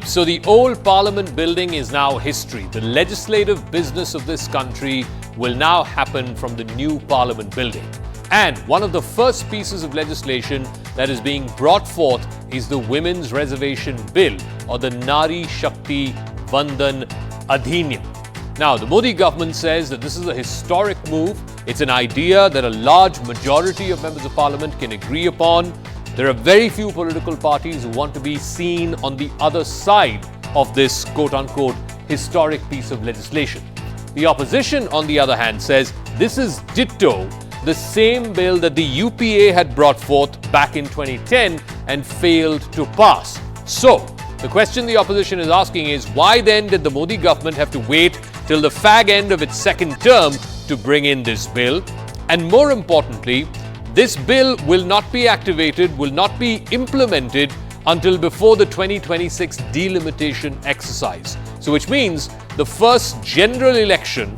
So the old Parliament building is now history. The legislative business of this country will now happen from the new Parliament building. And one of the first pieces of legislation that is being brought forth is the Women's Reservation Bill, or the Nari Shakti Vandan Adhiniyam. Now, the Modi government says that this is a historic move. It's an idea that a large majority of members of Parliament can agree upon. There are very few political parties who want to be seen on the other side of this quote-unquote historic piece of legislation. The opposition, on the other hand, says this is ditto the same bill that the UPA had brought forth back in 2010 and failed to pass. So, the question the opposition is asking is, why then did the Modi government have to wait till the fag end of its second term to bring in this bill? And more importantly, this bill will not be activated, will not be implemented until before the 2026 delimitation exercise. So which means the first general election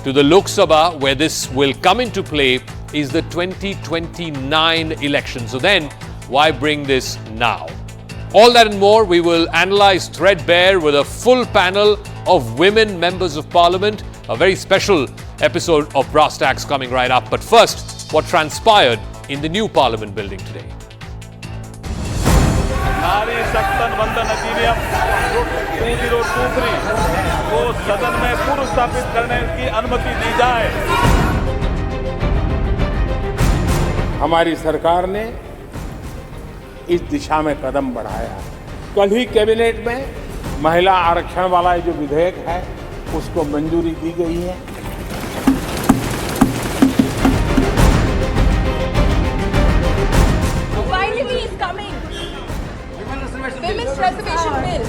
to the Lok Sabha where this will come into play is the 2029 election. So then, why bring this now? All that and more we will analyze threadbare with a full panel of women members of Parliament. A very special episode of Brass Tacks coming right up. But first, what transpired in the new Parliament building today. नारी शक्ति वंदन अधिनियम 2023 को सदन में पूर्व स्थापित करने की अनुमति दी जाए। हमारी सरकार ने इस दिशा में कदम बढ़ाया। कल ही कैबिनेट में महिला आरक्षण वाला जो विधेयक है उसको मंजूरी दी गई है। Women Reservation Bill.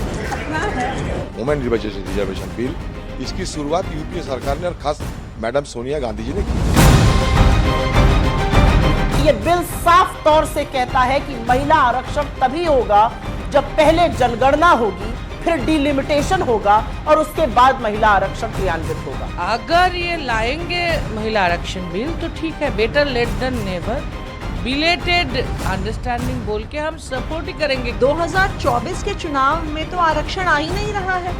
Women Reservation Bill इसकी शुरुआत यूपीए सरकार ने और खास मैडम सोनिया गांधी जी ने की। ये बिल साफ तौर से कहता है कि महिला आरक्षण तभी होगा जब पहले जनगणना होगी, फिर डिलिमिटेशन होगा और उसके बाद महिला आरक्षण क्रियान्वित होगा। अगर ये लाएंगे महिला आरक्षण बिल तो ठीक है, better late than never. Belated understanding बोल के हम सपोर्ट ही करेंगे। 2024 के चुनाव में तो आरक्षण आ ही नहीं रहा है।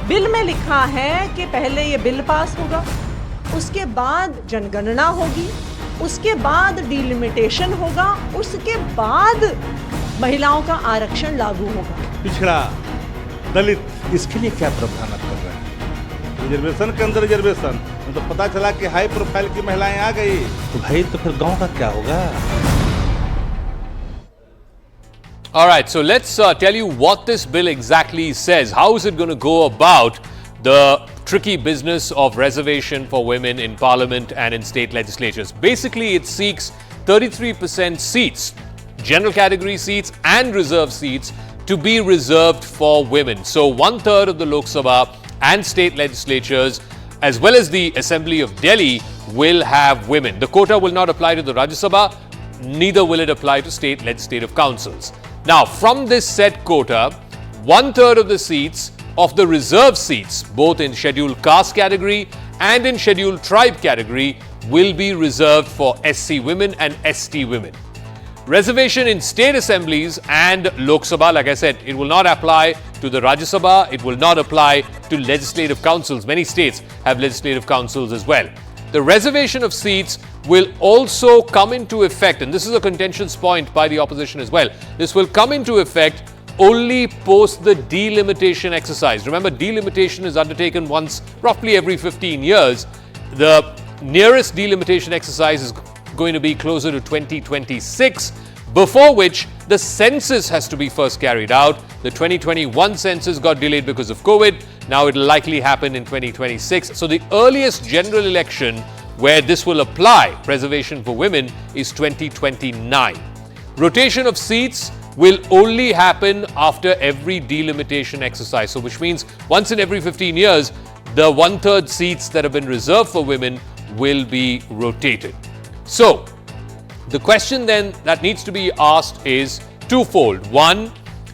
बिल में लिखा है कि पहले ये बिल पास होगा, उसके बाद जनगणना होगी, उसके बाद डिलिमिटेशन होगा, उसके बाद महिलाओं का आरक्षण लागू होगा। पिछड़ा दलित इसके लिए क्या प्रावधान कर रहे हैं? रिजर्वेशन के अंदर रिजर्वेशन तो पता चला कि हाई प्रोफाइल की महिलाएं आ गई तो भाई तो फिर गांव का क्या होगा? All right, so let's tell you what this bill exactly says. How is it going to go about the tricky business of reservation for women in Parliament and in state legislatures? Basically, it seeks 33% seats, general category seats and reserve seats, to be reserved for women. So 1/3 of the Lok Sabha and state legislatures, as well as the Assembly of Delhi, will have women. The quota will not apply to the Rajya Sabha, neither will it apply to state legislative councils. Now, from this set quota, 1/3 of the seats of the reserve seats, both in scheduled caste category and in scheduled tribe category, will be reserved for SC women and ST women. Reservation in state assemblies and Lok Sabha, like I said, it will not apply to the Rajya Sabha, it will not apply to legislative councils. Many states have legislative councils as well. The reservation of seats will also come into effect, and this is a contentious point by the opposition as well. This will come into effect only post the delimitation exercise. Remember, delimitation is undertaken once, roughly every 15 years. The nearest delimitation exercise is going to be closer to 2026, before which the census has to be first carried out. The 2021 census got delayed because of COVID. Now it will likely happen in 2026. So the earliest general election where this will apply, reservation for women, is 2029. Rotation of seats will only happen after every delimitation exercise. So which means once in every 15 years, the 1/3 seats that have been reserved for women will be rotated. So, the question then that needs to be asked is twofold. One,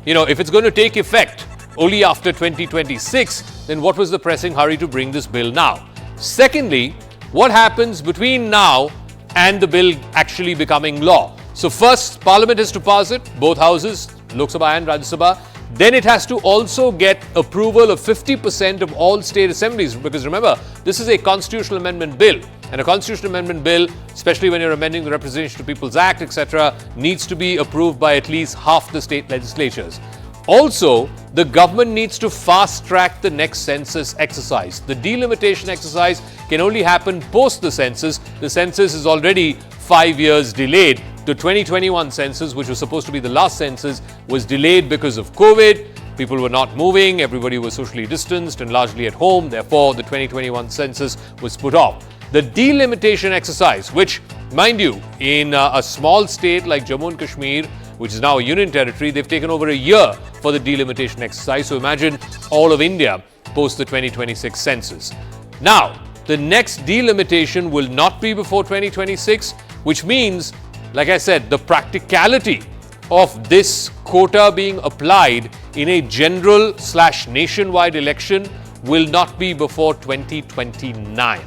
if it's going to take effect only after 2026, then what was the pressing hurry to bring this bill now? Secondly, what happens between now and the bill actually becoming law? So first, Parliament has to pass it, both houses, Lok Sabha and Rajya Sabha. then it has to also get approval of 50% of all state assemblies. Because remember, this is a constitutional amendment bill. And a constitutional amendment bill, especially when you're amending the Representation of People's Act, etc., needs to be approved by at least half the state legislatures. Also, the government needs to fast-track the next census exercise. The delimitation exercise can only happen post the census. The census is already 5 years delayed. The 2021 census, which was supposed to be the last census, was delayed because of COVID. People were not moving, everybody was socially distanced and largely at home. Therefore, the 2021 census was put off. The delimitation exercise, which, mind you, in a small state like Jammu and Kashmir, which is now a union territory, they've taken over a year for the delimitation exercise. So imagine all of India post the 2026 census. Now, the next delimitation will not be before 2026, which means, like I said, the practicality of this quota being applied in a general/nationwide election will not be before 2029.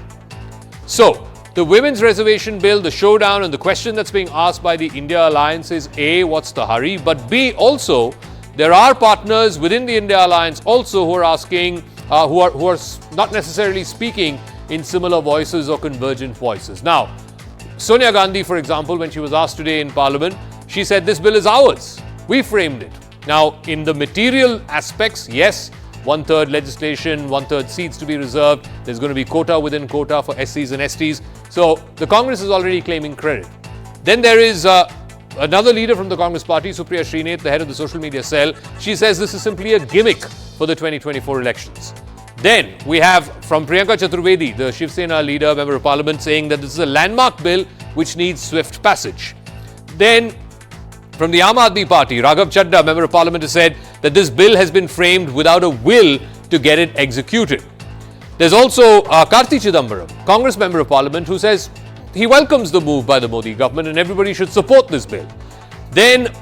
So, the Women's Reservation Bill, the showdown, and the question that's being asked by the India Alliance is A, what's the hurry? But B, also, there are partners within the India Alliance also who are asking, who are not necessarily speaking in similar voices or convergent voices. Now, Sonia Gandhi, for example, when she was asked today in Parliament, she said this bill is ours. We framed it. Now, in the material aspects, yes, 1/3 legislation, 1/3 seats to be reserved. There's going to be quota within quota for SCs and STs. So the Congress is already claiming credit. Then there is another leader from the Congress party, Supriya Srinath, the head of the social media cell. She says this is simply a gimmick for the 2024 elections. Then we have from Priyanka Chaturvedi, the Shiv Sena leader, member of parliament, saying that this is a landmark bill which needs swift passage. Then from the Aam Aadmi Party, Raghav Chadda, member of parliament, has said that this bill has been framed without a will to get it executed. There's also Karti Chidambaram, Congress member of parliament, who says he welcomes the move by the Modi government and everybody should support this bill. Then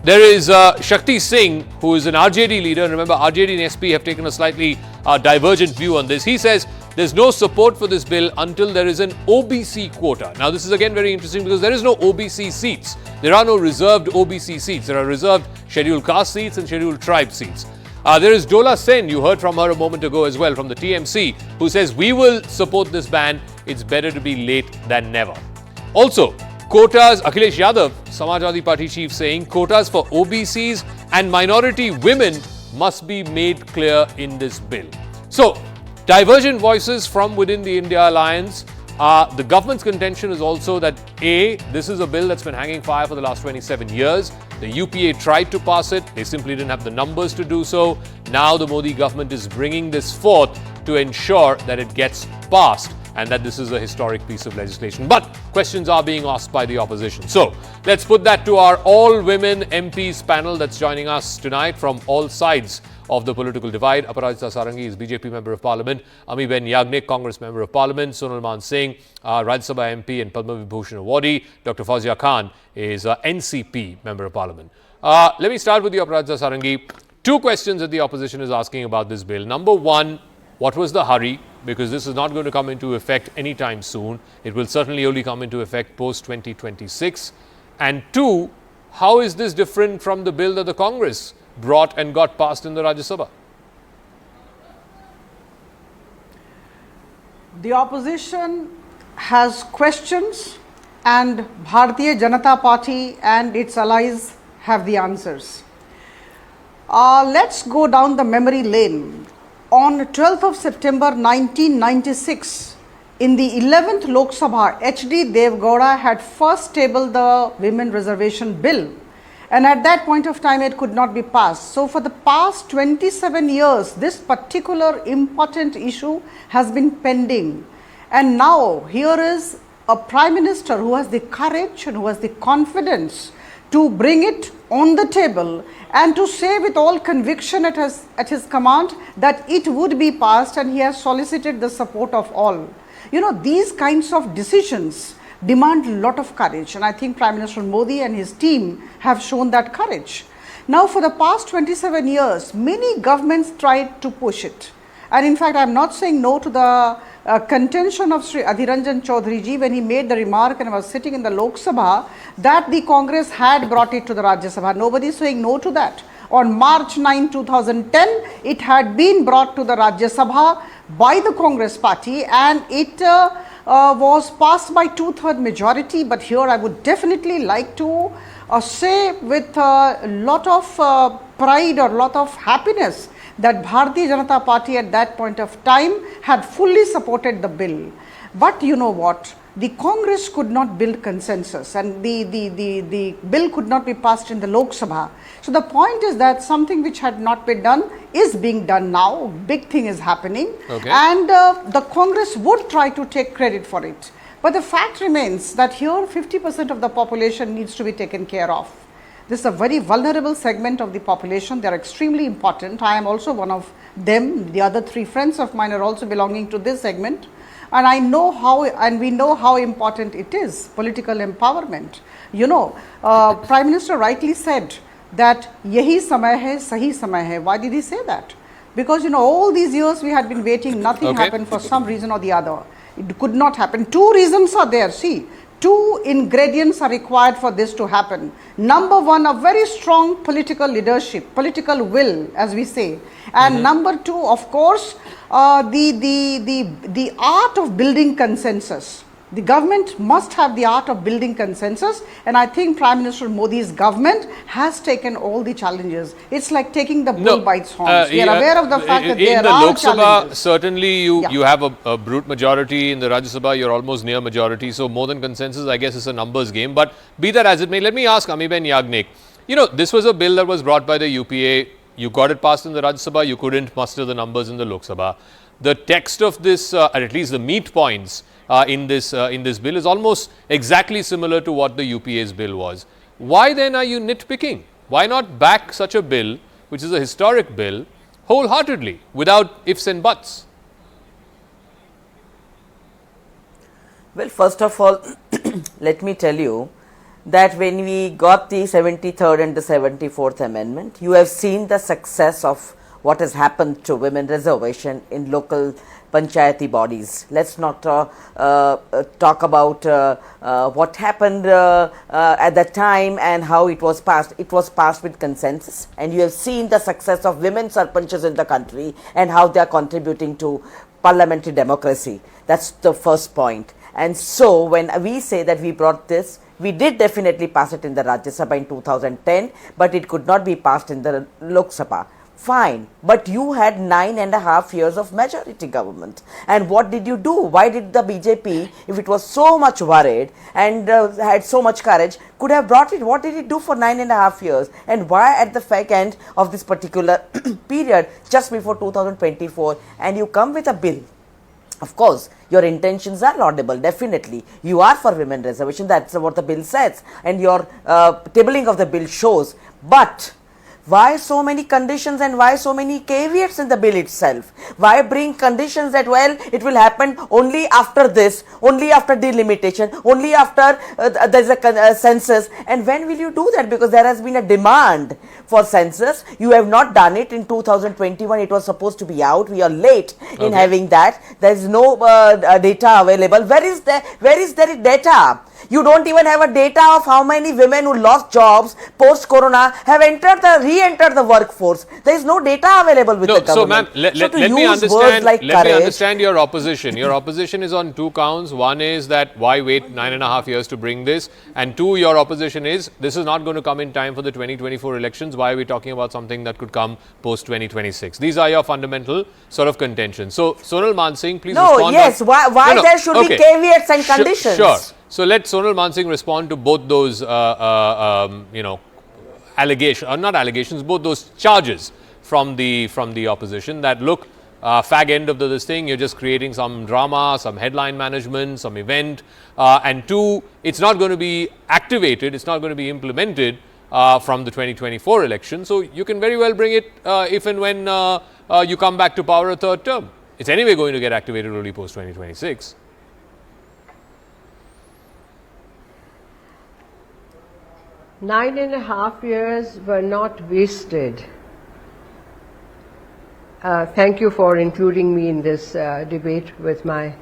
there is Shakti Singh, who is an RJD leader. And remember, RJD and SP have taken a slightly divergent view on this. He says there's no support for this bill until there is an OBC quota. Now, this is again very interesting because there is no OBC seats. There are no reserved OBC seats. There are reserved scheduled caste seats and scheduled tribe seats. There is Dola Sen, you heard from her a moment ago as well, from the TMC, who says we will support this ban. It's better to be late than never. Also, quotas, Akhilesh Yadav, Samajwadi Party chief, saying quotas for OBCs and minority women must be made clear in this bill. So, divergent voices from within the India Alliance. The government's contention is also that A, this is a bill that's been hanging fire for the last 27 years. The UPA tried to pass it. They simply didn't have the numbers to do so. Now the Modi government is bringing this forth to ensure that it gets passed and that this is a historic piece of legislation. But questions are being asked by the opposition. So let's put that to our all-women MPs panel that's joining us tonight from all sides of the political divide. Aparajita Sarangi is BJP Member of Parliament, Amiben Yagnik, Congress Member of Parliament, Sonal Man Singh, Rajya Sabha MP and Padma Vibhushan awardee, Dr. Fawzia Khan is NCP Member of Parliament. Let me start with you, Aparajita Sarangi. Two questions that the opposition is asking about this bill. Number one, what was the hurry? Because this is not going to come into effect anytime soon. It will certainly only come into effect post-2026. And two, how is this different from the bill that the Congress brought and got passed in the Rajya Sabha? The opposition has questions and Bharatiya Janata Party and its allies have the answers. Let's go down the memory lane. On 12th of September 1996, in the 11th Lok Sabha, H.D. Deve Gowda had first tabled the Women Reservation Bill. And at that point of time, it could not be passed. So for the past 27 years, this particular important issue has been pending. And now here is a Prime Minister who has the courage and who has the confidence to bring it on the table and to say with all conviction at his command that it would be passed, and he has solicited the support of all. You know, these kinds of decisions demand a lot of courage, and I think Prime Minister Modi and his team have shown that courage. Now, for the past 27 years, many governments tried to push it. And in fact, I am not saying no to the contention of Sri Adhiranjan Chaudhary ji when he made the remark and was sitting in the Lok Sabha that the Congress had brought it to the Rajya Sabha. Nobody is saying no to that. On March 9, 2010, it had been brought to the Rajya Sabha by the Congress party, and it was passed by 2/3 majority. But here I would definitely like to say with a lot of pride or lot of happiness that Bharatiya Janata Party at that point of time had fully supported the bill. But you know what? The Congress could not build consensus, and the bill could not be passed in the Lok Sabha. So the point is that something which had not been done is being done now. Big thing is happening, and the Congress would try to take credit for it. But the fact remains that here 50% of the population needs to be taken care of. This is a very vulnerable segment of the population. They are extremely important. I am also one of them. The other 3 friends of mine are also belonging to this segment. And I know how, and we know how important it is, political empowerment. You know, Prime Minister rightly said that yahi samay hai, sahi samay hai. Why did he say that? Because, you know, all these years we had been waiting, nothing happened for some reason or the other. It could not happen. 2 reasons are there. See, 2 ingredients are required for this to happen. Number 1, a very strong political leadership, political will, as we say. And number 2, of course, the art of building consensus. The government must have the art of building consensus, and I think Prime Minister Modi's government has taken all the challenges. It's like taking the bull by its horns. We are aware of the fact that there are challenges. In the Lok Sabha, certainly you have a brute majority. In the Rajya Sabha, you're almost near majority. So more than consensus, I guess it's a numbers game. But be that as it may, let me ask Amiben Yagnik. You know, this was a bill that was brought by the UPA. You got it passed in the Rajya Sabha. You couldn't muster the numbers in the Lok Sabha. The text of this, or at least the meat points in this bill, is almost exactly similar to what the UPA's bill was. Why then are you nitpicking? Why not back such a bill, which is a historic bill, wholeheartedly, without ifs and buts? Well, first of all, let me tell you that when we got the 73rd and the 74th Amendment, you have seen the success of what has happened to women reservation in local panchayati bodies. Let's not talk about what happened at that time and how it was passed. It was passed with consensus, and you have seen the success of women sarpanchs in the country and how they are contributing to parliamentary democracy. That's the first point. And so when we say that we brought this, we did definitely pass it in the Rajya Sabha in 2010, but it could not be passed in the Lok Sabha. Fine, but you had 9.5 years of majority government. And what did you do? Why did the BJP, if it was so much worried and had so much courage, could have brought it? What did it do for 9.5 years? And why at the fag end of this particular period, just before 2024, and you come with a bill? Of course, your intentions are laudable, definitely. You are for women reservation, that's what the bill says, and your tabling of the bill shows. But why so many conditions and why so many caveats in the bill itself? Why bring conditions that, well, it will happen only after this, only after delimitation, only after there is a census? And when will you do that? Because there has been a demand for census. You have not done it in 2021. It was supposed to be out. We are late in having that. There is no data available. Where is there data? You don't even have a data of how many women who lost jobs post-corona have re-entered the workforce. There is no data available with the government. So, ma'am, let me understand your opposition. Your opposition is on 2 counts. One is that why wait 9.5 years to bring this? And 2, your opposition is this is not going to come in time for the 2024 elections. Why are we talking about something that could come post-2026? These are your fundamental sort of contentions. So, Sonal Mansingh, please respond. Why there should be caveats and conditions? Sure. So let Sonal Mansingh respond to both those, both those charges from the opposition that look, fag end of this thing, you're just creating some drama, some headline management, some event, and 2, it's not going to be activated, it's not going to be implemented from the 2024 election. So you can very well bring it if and when you come back to power a 3rd term. It's anyway going to get activated only post 2026. 9.5 years were not wasted. Thank you for including me in this debate with my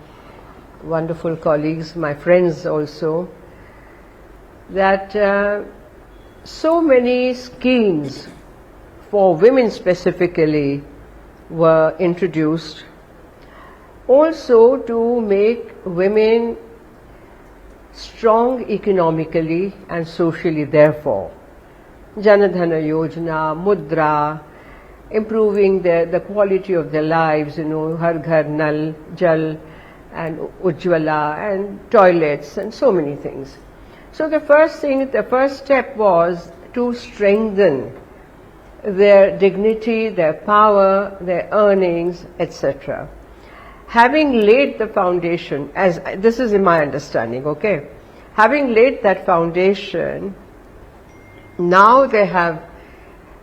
wonderful colleagues, my friends also, that so many schemes for women specifically were introduced, also to make women strong economically and socially. Therefore, Janadhana Yojana, Mudra, improving the quality of their lives, Har Ghar Nal, Jal and Ujjwala and toilets and so many things. So the first step was to strengthen their dignity, their power, their earnings, etc. Having laid the foundation, as this is in my understanding, okay, having laid that foundation, now they have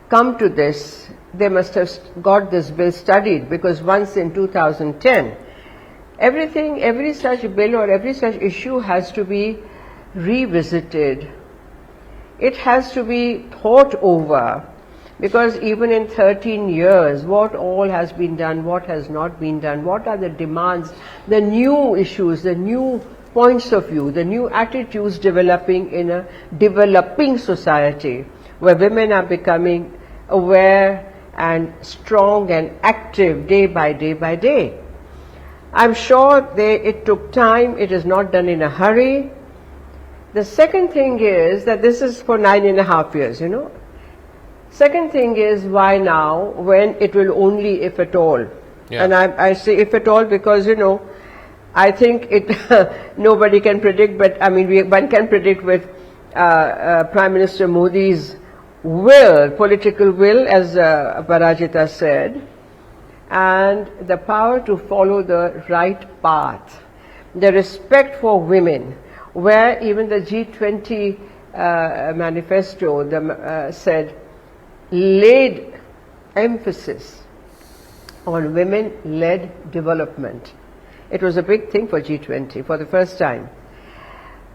come to this, they must have got this bill studied, because once in 2010, every such bill or every such issue has to be revisited. It has to be thought over, because even in 13 years, what all has been done, what has not been done, what are the demands, the new issues, the new points of view, the new attitudes developing in a developing society where women are becoming aware and strong and active day by day by day. I'm sure it took time, it is not done in a hurry. The second thing is that this is for 9.5 years, Second thing is, why now, when it will only, if at all. Yeah. And I say if at all because, I think nobody can predict, but I mean, one can predict with Prime Minister Modi's will, political will, as Parajita said, and the power to follow the right path, the respect for women, where even the G20 manifesto said, laid emphasis on women-led development. It was a big thing for G20 for the first time.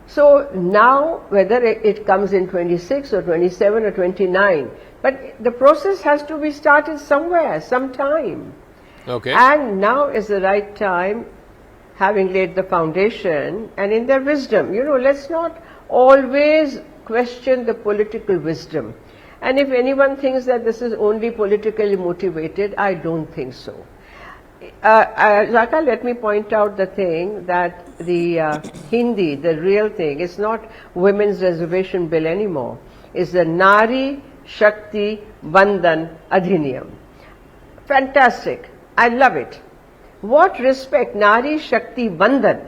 So now, whether it comes in 26 or 27 or 29, but the process has to be started somewhere, sometime. Okay. And now is the right time, having laid the foundation, and in their wisdom, let's not always question the political wisdom. And if anyone thinks that this is only politically motivated, I don't think so. Zaka, let me point out the thing that the Hindi, the real thing, is not Women's Reservation Bill anymore. It's the Nari Shakti Vandan Adhiniyam. Fantastic. I love it. What respect, Nari Shakti Vandan,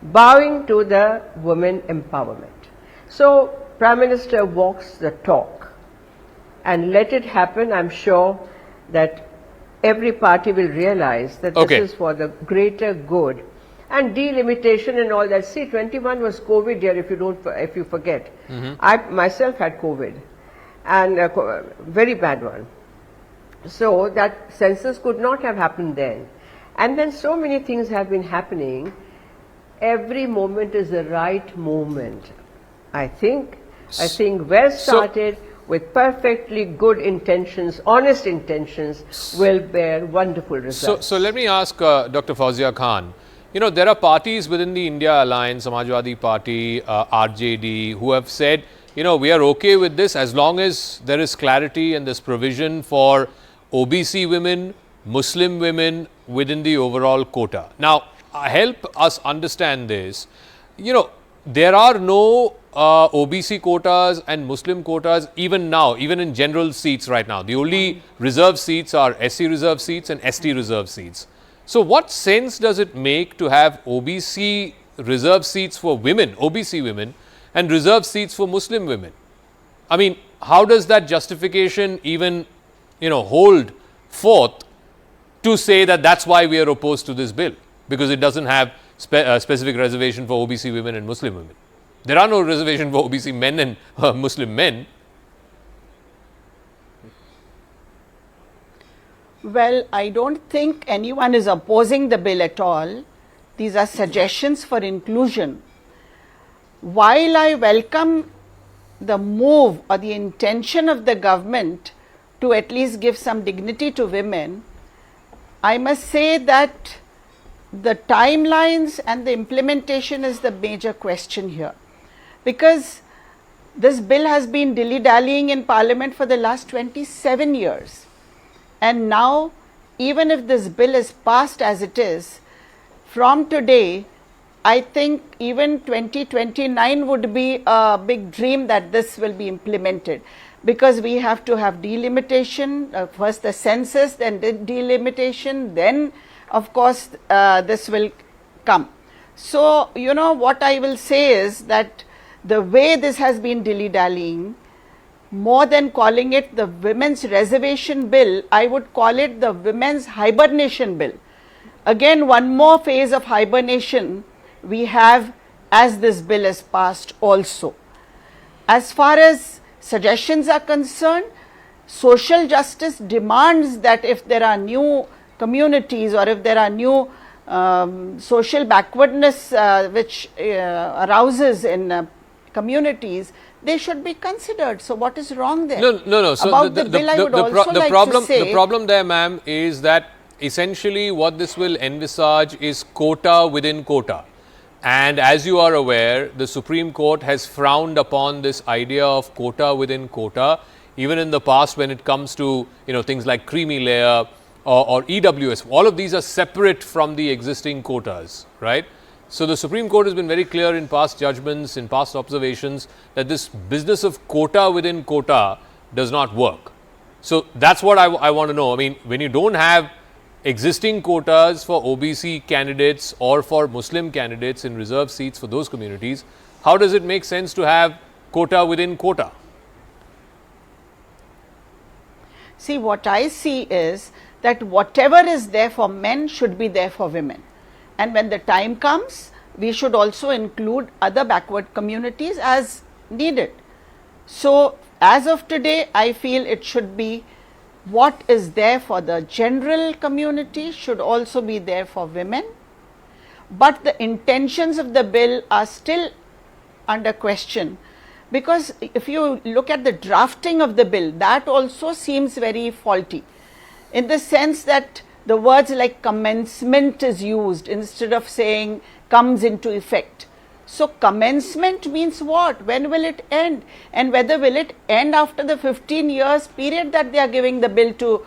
bowing to the women empowerment. So, Prime Minister walks the talk. And let it happen. I'm sure that every party will realize that this is for the greater good. And delimitation and all that. See, 21 was COVID year, if you forget. I myself had COVID, and a very bad one. So that census could not have happened then. And then so many things have been happening. Every moment is the right moment. I think well started, with perfectly good intentions, honest intentions, will bear wonderful results. So let me ask Dr. Fauzia Khan, there are parties within the India Alliance, Samajwadi Party, RJD, who have said, we are okay with this as long as there is clarity and this provision for OBC women, Muslim women within the overall quota. Now, help us understand this. There are no OBC quotas and Muslim quotas even now, even in general seats right now. The only reserved seats are SC reserved seats and ST reserved seats. So what sense does it make to have OBC reserved seats for women, OBC women, and reserved seats for Muslim women? I mean, how does that justification even, hold forth to say that that's why we are opposed to this bill? Because it doesn't have specific reservation for OBC women and Muslim women. There are no reservation for OBC men and Muslim men. Well, I don't think anyone is opposing the bill at all. These are suggestions for inclusion. While I welcome the move or the intention of the government to at least give some dignity to women, I must say that the timelines and the implementation is the major question here. Because This bill has been dilly-dallying in Parliament for the last 27 years. And now, even if this bill is passed as it is, from today, I think even 2029 would be a big dream that this will be implemented, because we have to have delimitation, first the census, then the delimitation, then of course this will come. So, you know, what I will say is that the way this has been dilly-dallying, more than calling it the Women's Reservation Bill, I would call it the Women's Hibernation Bill. Again, one more phase of hibernation we have as this bill is passed also. As far as suggestions are concerned, social justice demands that if there are new communities or if there are new social backwardness which arouses in communities, they should be considered. So what is wrong there? No. So about the bill, I would also like to say, the problem there, ma'am, is that essentially what this will envisage is quota within quota. And as you are aware, the Supreme Court has frowned upon this idea of quota within quota, even in the past when it comes to, you know, things like creamy layer or EWS. All of these are separate from the existing quotas, right? So the Supreme Court has been very clear in past judgments, in past observations, that this business of quota within quota does not work. So that's what I want to know. I mean, when you don't have existing quotas for OBC candidates or for Muslim candidates in reserved seats for those communities, how does it make sense to have quota within quota? see, what I see is that whatever is there for men should be there for women. And when the time comes, we should also include other backward communities as needed. So, as of today, I feel it should be what is there for the general community should also be there for women, but the intentions of the bill are still under question, because if you look at the drafting of the bill, that also seems very faulty, in the sense that the words like commencement is used instead of saying comes into effect. So, commencement means what? When will it end? And whether will it end after the 15 years period that they are giving the bill to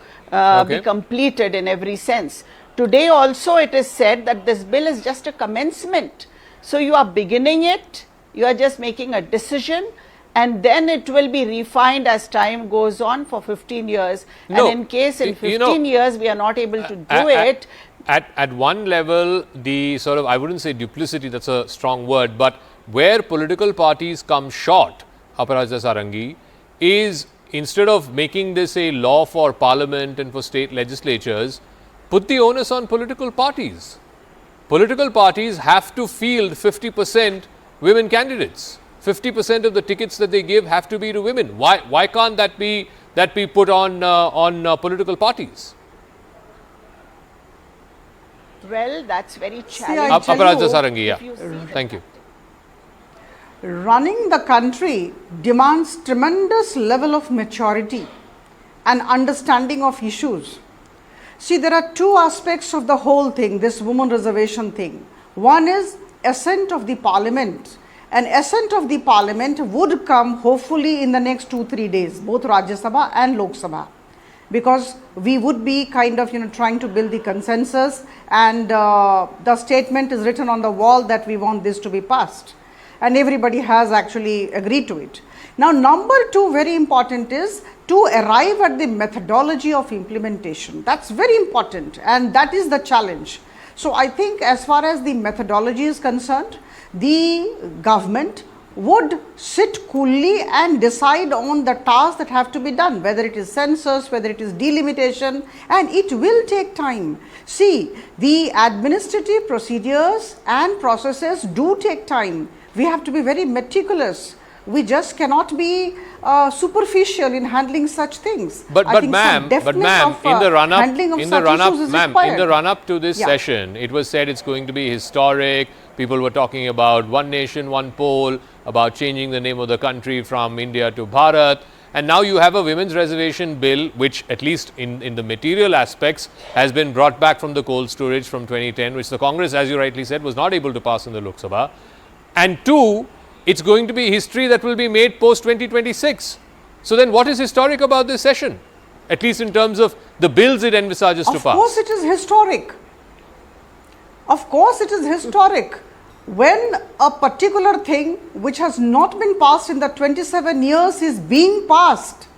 be completed in every sense. Today also it is said that this bill is just a commencement. So, you are beginning it, you are just making a decision, and then it will be refined as time goes on for 15 years. No, and in case in 15 years we are not able to do it. At one level, the sort of, I wouldn't say duplicity, that's a strong word, but where political parties come short, Aparajita Sarangi, is instead of making this a law for parliament and for state legislatures, put the onus on political parties. Political parties have to field 50% women candidates. 50% of the tickets that they give have to be to women. Why can't that be put on political parties? Well, that's very See, I challenging. tell Aparajita you, Sarangi, yeah. if you see Thank you. running the country demands tremendous level of maturity and understanding of issues. See, there are two aspects of the whole thing, this women reservation thing. One is assent of the parliament, and assent of the parliament would come hopefully in the next 2-3 days, both Rajya Sabha and Lok Sabha, because we would be kind of trying to build the consensus, and the statement is written on the wall that we want this to be passed, and everybody has actually agreed to it. Now, number two, very important, is to arrive at the methodology of implementation. That's very important, and that is the challenge. So, I think as far as the methodology is concerned, the government would sit coolly and decide on the tasks that have to be done, whether it is census, whether it is delimitation, and it will take time. See, the administrative procedures and processes do take time. We have to be very meticulous. We just cannot be superficial in handling such things. But ma'am, in the run up to this session, it was said it's going to be historic. People were talking about one nation, one poll, about changing the name of the country from India to Bharat. And now you have a women's reservation bill, which at least in the material aspects has been brought back from the cold storage from 2010, which the Congress, as you rightly said, was not able to pass in the Lok Sabha. And two, it's going to be history that will be made post 2026. So then what is historic about this session? At least in terms of the bills it envisages to pass. Of course it is historic. Of course it is historic. When a particular thing which has not been passed in the 27 years is being passed,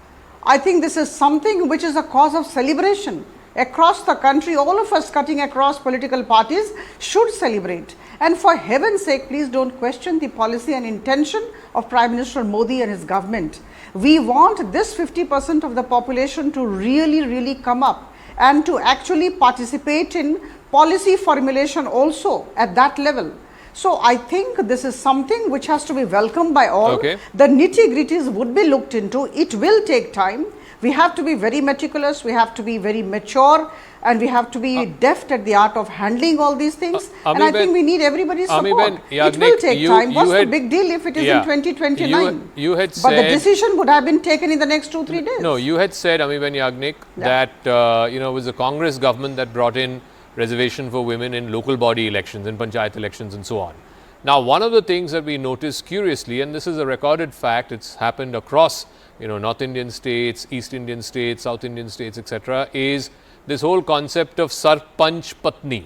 I think this is something which is a cause of celebration. Across the country, all of us cutting across political parties should celebrate. And for heaven's sake, please don't question the policy and intention of Prime Minister Modi and his government. We want this 50% of the population to really come up and to actually participate in policy formulation also at that level. So I think this is something which has to be welcomed by all. Okay. The nitty-gritties would be looked into. It will take time. We have to be very meticulous, we have to be very mature, and we have to be deft at the art of handling all these things. And I think we need everybody's support. It will take time. What's the big deal if it is in 2029? You had But said, the decision would have been taken in the next 2-3 days. No, you had said, Amiben Yagnik, that it was the Congress government that brought in reservation for women in local body elections, in panchayat elections and so on. Now, one of the things that we noticed curiously, and this is a recorded fact, it's happened across North Indian states, East Indian states, South Indian states, etc., is this whole concept of Sarpanch Patni.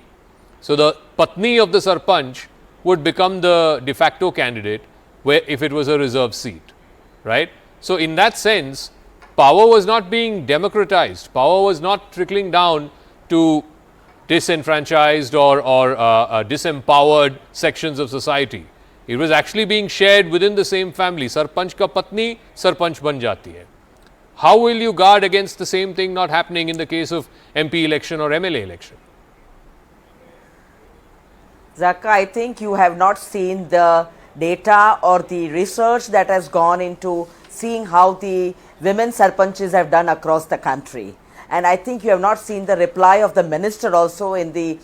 So, the Patni of the Sarpanch would become the de facto candidate where if it was a reserved seat, right. So, in that sense, power was not being democratized, power was not trickling down to disenfranchised or disempowered sections of society. It was actually being shared within the same family. Sarpanch ka patni, sarpanch ban jati hai. How will you guard against the same thing not happening in the case of MP election or MLA election? Zakka, I think you have not seen the data or the research that has gone into seeing how the women sarpanches have done across the country. And I think you have not seen the reply of the minister also in the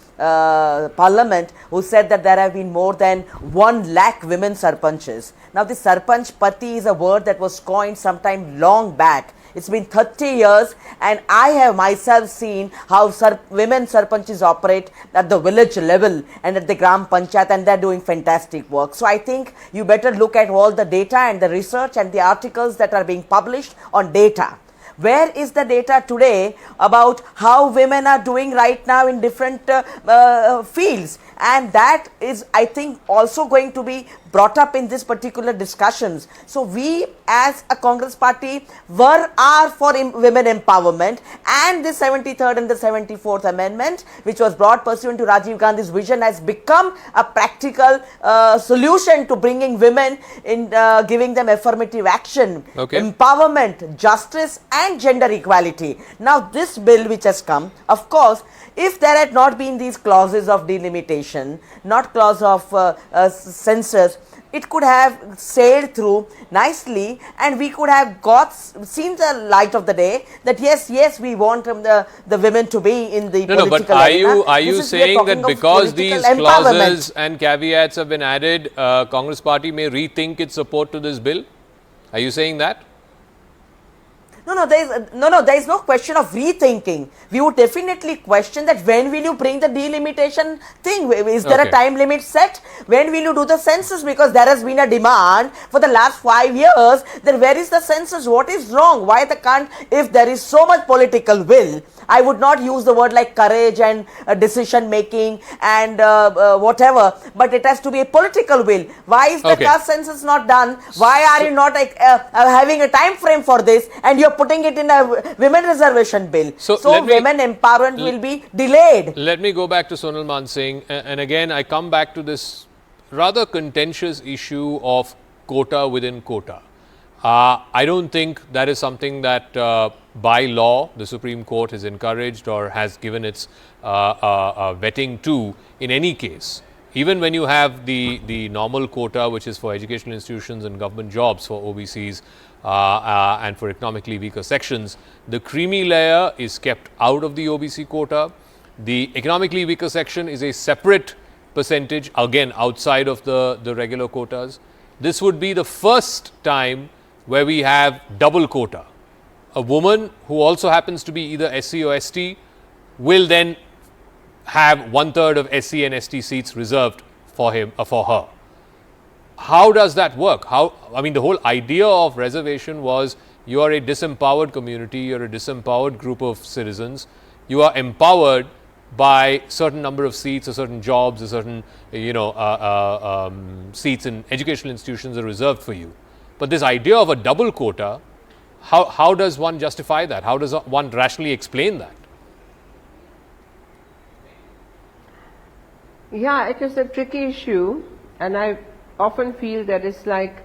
parliament, who said that there have been more than 1 lakh women sarpanches. Now, the sarpanch pati is a word that was coined sometime long back. It's been 30 years, and I have myself seen how women sarpanches operate at the village level and at the gram panchayat, and they're doing fantastic work. So I think you better look at all the data and the research and the articles that are being published on data. Where is the data today about how women are doing right now in different fields? And that is, I think, also going to be brought up in this particular discussions. So we as a Congress party are for women empowerment, and the 73rd and the 74th amendment, which was brought pursuant to Rajiv Gandhi's vision, has become a practical solution to bringing women in, giving them affirmative action, empowerment, justice and gender equality. Now this bill which has come, of course, if there had not been these clauses of delimitation, not clause of census, it could have sailed through nicely, and we could have seen the light of the day that yes, we want the women to be in the political arena. But are you saying that because these clauses and caveats have been added, Congress party may rethink its support to this bill? Are you saying that? No, there is no question of rethinking. We would definitely question that when will you bring the delimitation thing? Is there a time limit set? When will you do the census? Because there has been a demand for the last 5 years. Then where is the census? What is wrong? Why the can't? If there is so much political will, I would not use the word like courage and decision making and whatever, but it has to be a political will. Why is the caste census not done? Why are you not having a time frame for this, and you're putting it in a women reservation bill? So women empowerment will be delayed. Let me go back to Sonal Mansingh, and again I come back to this rather contentious issue of quota within quota. I don't think that is something that by law the Supreme Court has encouraged or has given its vetting to in any case. Even when you have the normal quota, which is for educational institutions and government jobs for OBCs and for economically weaker sections, the creamy layer is kept out of the OBC quota. The economically weaker section is a separate percentage, again outside of the regular quotas. This would be the first time where we have double quota. A woman who also happens to be either SC or ST will then have 1/3 of SC and ST seats reserved for him for her. how does that work? I mean, the whole idea of reservation was you are a disempowered community, you are a disempowered group of citizens, you are empowered by certain number of seats, or certain jobs, or certain seats in educational institutions are reserved for you. But this idea of a double quota, how does one justify that? How does one rationally explain that? Yeah, it is a tricky issue, and I often feel that it's like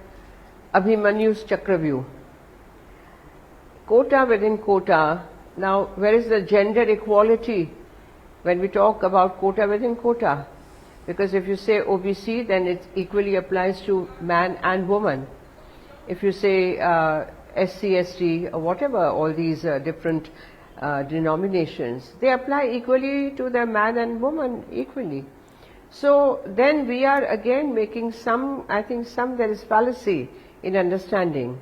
Abhimanyu's Chakravyuh. Quota within quota. Now, where is the gender equality when we talk about quota within quota? Because if you say OBC, then it equally applies to man and woman. If you say SC, ST, or whatever, all these different denominations, they apply equally to the man and woman equally. So then we are again making I think there is fallacy in understanding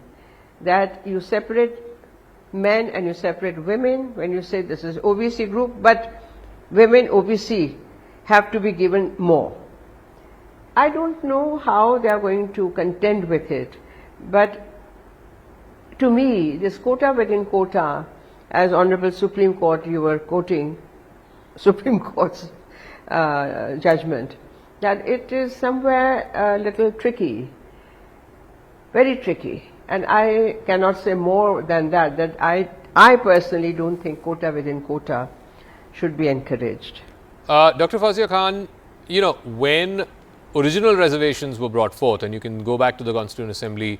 that you separate men and you separate women when you say this is OBC group, but women OBC have to be given more. I don't know how they are going to contend with it, but to me this quota within quota, as Honorable Supreme Court you were quoting Supreme Court's judgment, that it is somewhere a little tricky, very tricky, and I cannot say more than that I personally don't think quota within quota should be encouraged. Dr. Fazia Khan, when original reservations were brought forth, and you can go back to the Constituent Assembly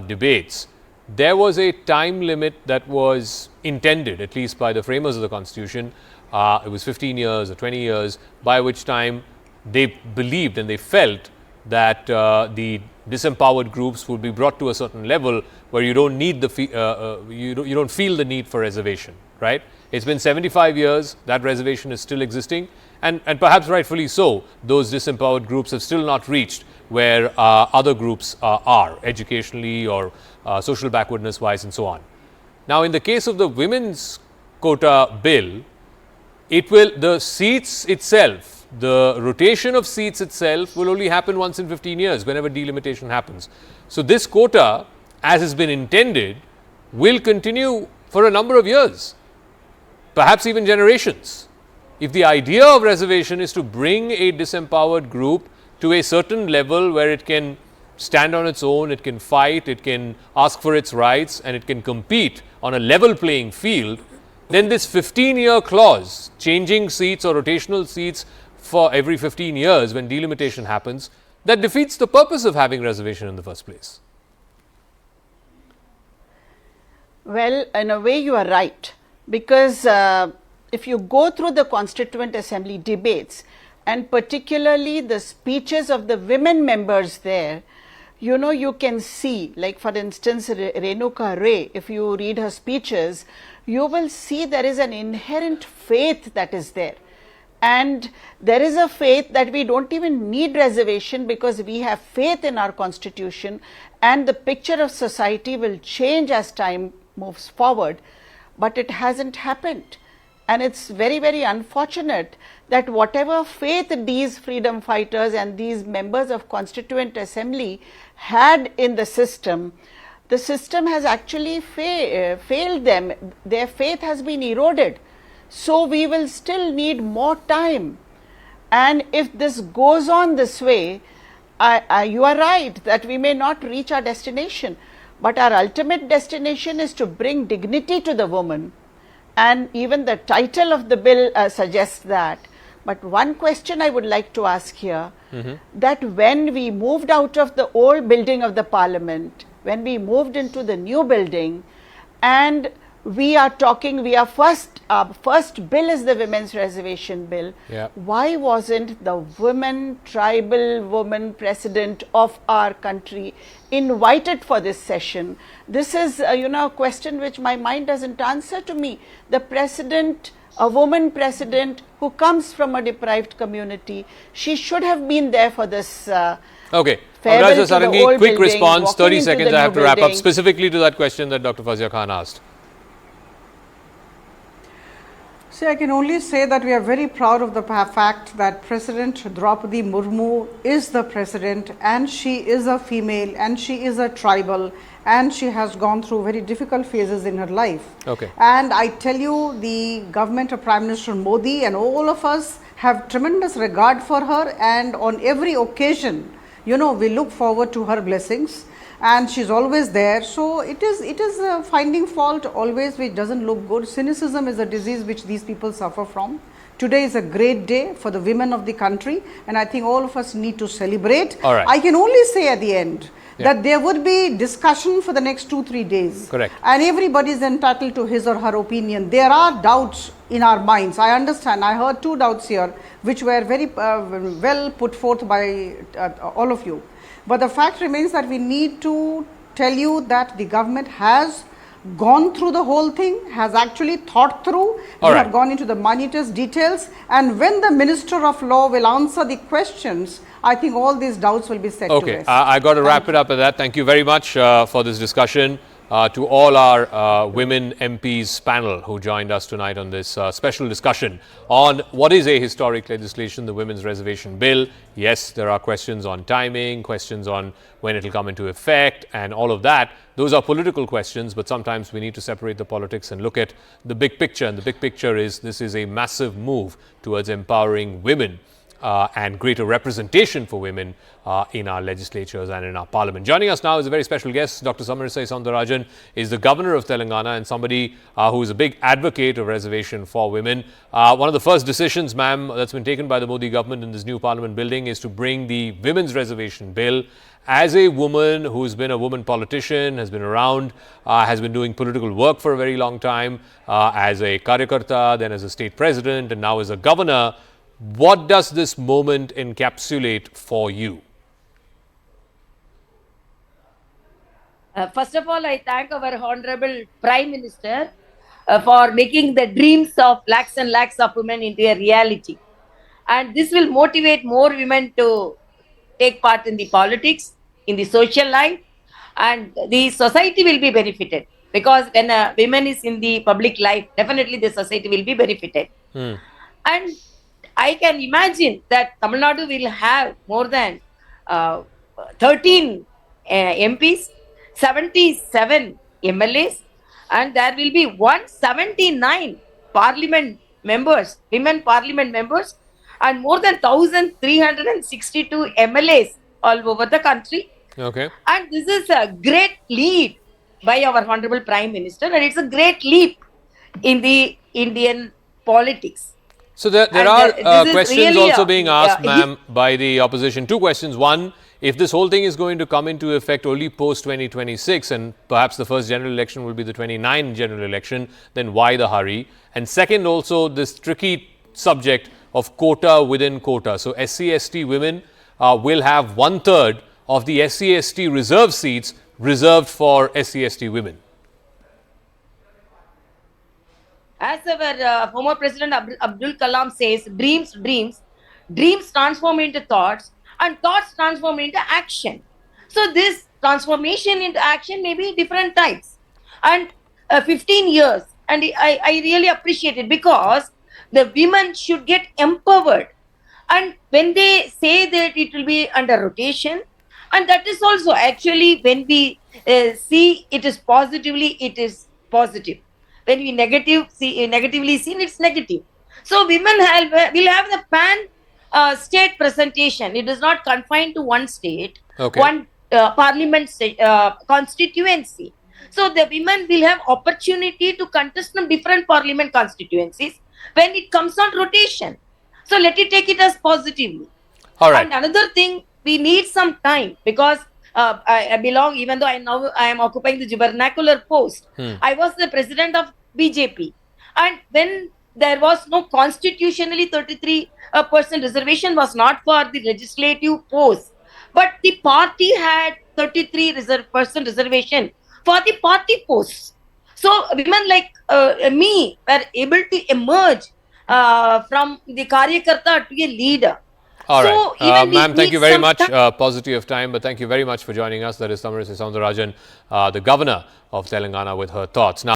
debates, there was a time limit that was intended, at least by the framers of the Constitution. It was 15 years or 20 years, by which time they believed and they felt that the disempowered groups would be brought to a certain level where you don't need you don't feel the need for reservation, right? It's been 75 years, that reservation is still existing, and perhaps rightfully so. Those disempowered groups have still not reached where other groups are, educationally or social backwardness wise, and so on. Now, in the case of the women's quota bill, the seats itself, the rotation of seats itself will only happen once in 15 years whenever delimitation happens. So this quota, as has been intended, will continue for a number of years, perhaps even generations. If the idea of reservation is to bring a disempowered group to a certain level where it can stand on its own, it can fight, it can ask for its rights, and it can compete on a level playing field, then this 15-year clause, changing seats or rotational seats for every 15 years when delimitation happens, that defeats the purpose of having reservation in the first place. Well, in a way you are right, because if you go through the Constituent Assembly debates, and particularly the speeches of the women members there, you can see, like for instance, Renuka Ray, if you read her speeches, you will see there is an inherent faith that is there. And there is a faith that we don't even need reservation because we have faith in our constitution, and the picture of society will change as time moves forward. But it hasn't happened. And it's very, very unfortunate that whatever faith these freedom fighters and these members of Constituent Assembly had in the system has actually failed them. Their faith has been eroded. So we will still need more time. And if this goes on this way, you are right that we may not reach our destination, but our ultimate destination is to bring dignity to the woman. And even the title of the bill suggests that. But one question I would like to ask here, that when we moved out of the old building of the parliament, when we moved into the new building, and our first bill is the Women's Reservation Bill. Yeah. Why wasn't the tribal woman president of our country invited for this session? This is, a question which my mind doesn't answer to me. The president, a woman president who comes from a deprived community, she should have been there for this. Okay. Farewell Raja to the Sarangi, old quick building, response, walking 30 into seconds, the I have new to wrap up, building. specifically to that question that Dr. Fazia Khan asked. See, I can only say that we are very proud of the fact that President Draupadi Murmu is the president, and she is a female, and she is a tribal, and she has gone through very difficult phases in her life. Okay. And I tell you, the government of Prime Minister Modi and all of us have tremendous regard for her, and on every occasion, you know, we look forward to her blessings, and she's always there. So it is finding fault always which doesn't look good. Cynicism is a disease which these people suffer from. Today is a great day for the women of the country, and I think all of us need to celebrate. All right. I can only say at the end that there would be discussion for the next 2-3 days. Correct. And everybody is entitled to his or her opinion. There are doubts in our minds. I understand. I heard 2 doubts here which were very well put forth by all of you. But the fact remains that we need to tell you that the government has gone through the whole thing, has actually thought through. We have gone into the minutest details, and when the Minister of Law will answer the questions, I think all these doubts will be set to rest. I got to wrap it up at that. Thank you very much for this discussion. To all our women MPs panel who joined us tonight on this special discussion on what is a historic legislation, the Women's Reservation Bill. Yes, there are questions on timing, questions on when it will come into effect and all of that. Those are political questions, but sometimes we need to separate the politics and look at the big picture. And the big picture is this is a massive move towards empowering women and greater representation for women in our legislatures and in our parliament. Joining us now is a very special guest. Dr. Tamilisai Soundarajan is the governor of Telangana and somebody who is a big advocate of reservation for women. One of the first decisions, ma'am, that's been taken by the Modi government in this new parliament building is to bring the Women's Reservation Bill. As a woman who's been a woman politician, has been around, has been doing political work for a very long time, as a Karyakarta, then as a state president, and now as a governor, what does this moment encapsulate for you? First of all, I thank our Honorable Prime Minister for making the dreams of lakhs and lakhs of women into a reality. And this will motivate more women to take part in the politics, in the social life, and the society will be benefited. Because when a woman is in the public life, definitely the society will be benefited. And I can imagine that Tamil Nadu will have more than 13 MPs, 77 MLAs, and there will be 179 parliament members, women parliament members, and more than 1,362 MLAs all over the country. Okay. And this is a great lead by our Honorable Prime Minister, and it's a great leap in the Indian politics. So there are questions really also being asked, ma'am, by the opposition. 2 questions. One, if this whole thing is going to come into effect only post-2026 and perhaps the first general election will be the 29 general election, then why the hurry? And second, also this tricky subject of quota within quota. So SC/ST women will have 1/3 of the SC/ST reserve seats reserved for SC/ST women. As our former President Abdul Kalam says, dreams transform into thoughts, and thoughts transform into action. So this transformation into action may be different types. And 15 years, and I really appreciate it because the women should get empowered. And when they say that it will be under rotation, and that is also actually when we see it is positively, it is positive. When we negatively seen, it's negative. So women will have the pan state presentation. It is not confined to one state, one parliament constituency. So the women will have opportunity to contest from different parliament constituencies when it comes on rotation. So let it take it as positively. All right. And another thing, we need some time because I belong, even though I am occupying the vernacular post. I was the president of BJP. And when there was no constitutionally 33% reservation was not for the legislative post. But the party had 33% reservation for the party posts. So women like me were able to emerge from the Karyakarta to a leader. All right. Ma'am, thank you very much. Paucity of time, but thank you very much for joining us. That is Tamilisai Soundarajan, the governor of Telangana, with her thoughts. Now,